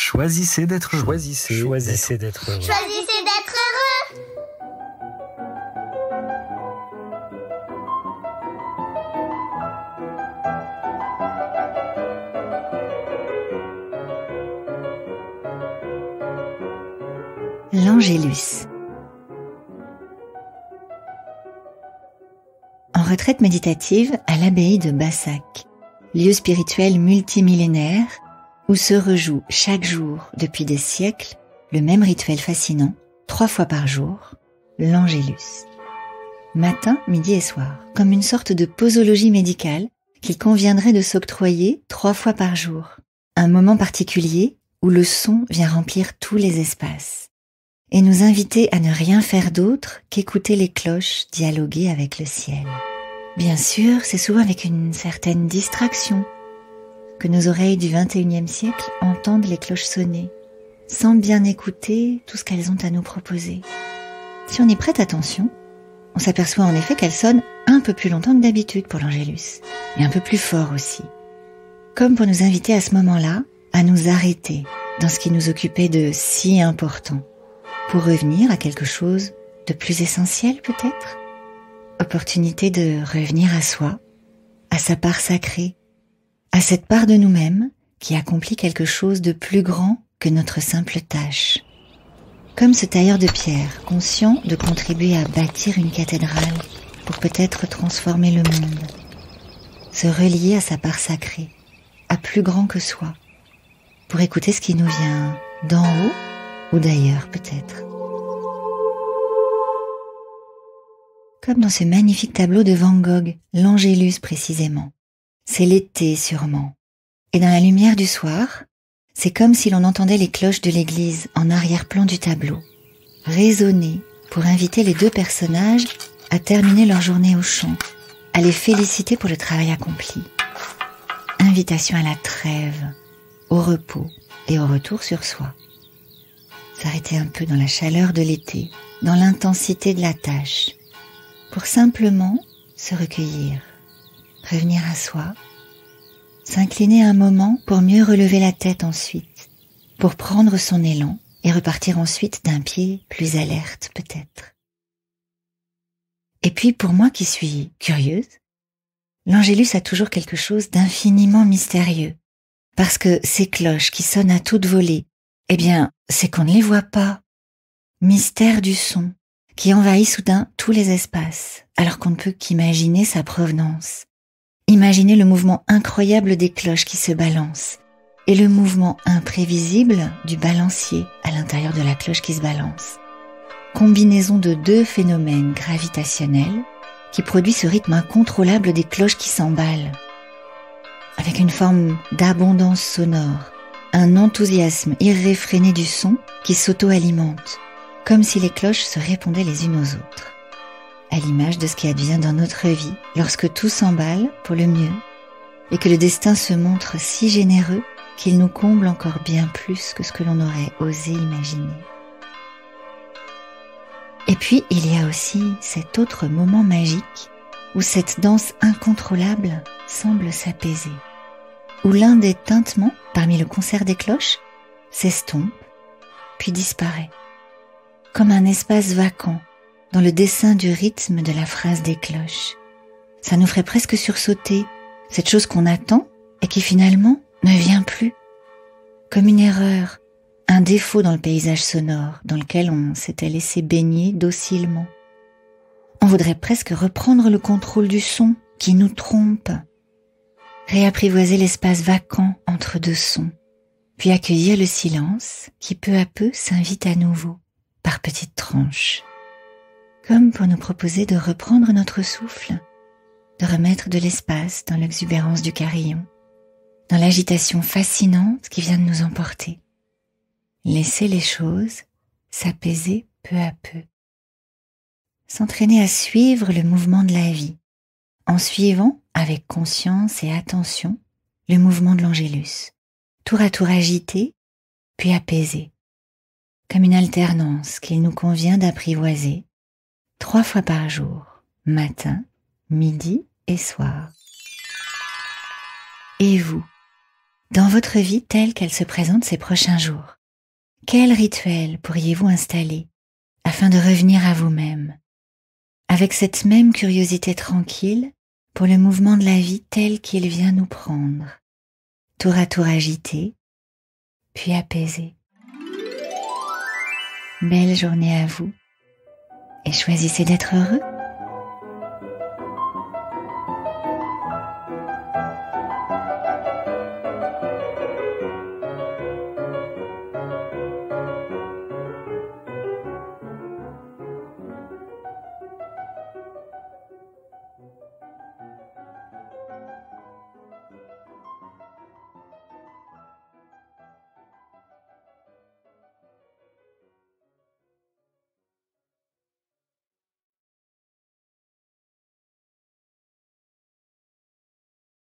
Choisissez d'être heureux. Choisissez d'être heureux. Choisissez d'être heureux. L'Angélus. En retraite méditative à l'abbaye de Bassac, lieu spirituel multimillénaire où se rejoue chaque jour depuis des siècles le même rituel fascinant, 3 fois par jour, l'Angélus. Matin, midi et soir, comme une sorte de posologie médicale qu'il conviendrait de s'octroyer 3 fois par jour. Un moment particulier où le son vient remplir tous les espaces et nous inviter à ne rien faire d'autre qu'écouter les cloches dialoguer avec le ciel. Bien sûr, c'est souvent avec une certaine distraction que nos oreilles du XXIe siècle entendent les cloches sonner, sans bien écouter tout ce qu'elles ont à nous proposer. Si on y prête attention, on s'aperçoit en effet qu'elles sonnent un peu plus longtemps que d'habitude pour l'Angélus, et un peu plus fort aussi, comme pour nous inviter à ce moment-là à nous arrêter dans ce qui nous occupait de si important, pour revenir à quelque chose de plus essentiel peut-être. Opportunité de revenir à soi, à sa part sacrée, à cette part de nous-mêmes qui accomplit quelque chose de plus grand que notre simple tâche. Comme ce tailleur de pierre, conscient de contribuer à bâtir une cathédrale pour peut-être transformer le monde. Se relier à sa part sacrée, à plus grand que soi, pour écouter ce qui nous vient d'en haut ou d'ailleurs peut-être. Comme dans ce magnifique tableau de Van Gogh, l'Angélus précisément. C'est l'été sûrement. Et dans la lumière du soir, c'est comme si l'on entendait les cloches de l'église en arrière-plan du tableau, résonner pour inviter les 2 personnages à terminer leur journée au chant, à les féliciter pour le travail accompli. Invitation à la trêve, au repos et au retour sur soi. S'arrêter un peu dans la chaleur de l'été, dans l'intensité de la tâche, pour simplement se recueillir, revenir à soi, s'incliner un moment pour mieux relever la tête ensuite, pour prendre son élan et repartir ensuite d'un pied plus alerte peut-être. Et puis pour moi qui suis curieuse, l'Angélus a toujours quelque chose d'infiniment mystérieux, parce que ces cloches qui sonnent à toute volée, eh bien, c'est qu'on ne les voit pas. Mystère du son, qui envahit soudain tous les espaces, alors qu'on ne peut qu'imaginer sa provenance. Imaginer le mouvement incroyable des cloches qui se balancent, et le mouvement imprévisible du balancier à l'intérieur de la cloche qui se balance. Combinaison de 2 phénomènes gravitationnels qui produit ce rythme incontrôlable des cloches qui s'emballent. Avec une forme d'abondance sonore, un enthousiasme irréfréné du son qui s'auto-alimente, comme si les cloches se répondaient les unes aux autres, à l'image de ce qui advient dans notre vie lorsque tout s'emballe pour le mieux et que le destin se montre si généreux qu'il nous comble encore bien plus que ce que l'on aurait osé imaginer. Et puis il y a aussi cet autre moment magique où cette danse incontrôlable semble s'apaiser, où l'un des tintements parmi le concert des cloches s'estompe puis disparaît, comme un espace vacant dans le dessin du rythme de la phrase des cloches. Ça nous ferait presque sursauter cette chose qu'on attend et qui finalement ne vient plus, comme une erreur, un défaut dans le paysage sonore dans lequel on s'était laissé baigner docilement. On voudrait presque reprendre le contrôle du son qui nous trompe, réapprivoiser l'espace vacant entre 2 sons, puis accueillir le silence qui peu à peu s'invite à nouveau, par petites tranches, comme pour nous proposer de reprendre notre souffle, de remettre de l'espace dans l'exubérance du carillon, dans l'agitation fascinante qui vient de nous emporter. Laisser les choses s'apaiser peu à peu. S'entraîner à suivre le mouvement de la vie, en suivant avec conscience et attention le mouvement de l'Angélus, tour à tour agité, puis apaisé, comme une alternance qu'il nous convient d'apprivoiser 3 fois par jour, matin, midi et soir. Et vous, dans votre vie telle qu'elle se présente ces prochains jours? Quel rituel pourriez-vous installer afin de revenir à vous-même, avec cette même curiosité tranquille pour le mouvement de la vie tel qu'il vient nous prendre, tour à tour agité, puis apaisé? Belle journée à vous et choisissez d'être heureux.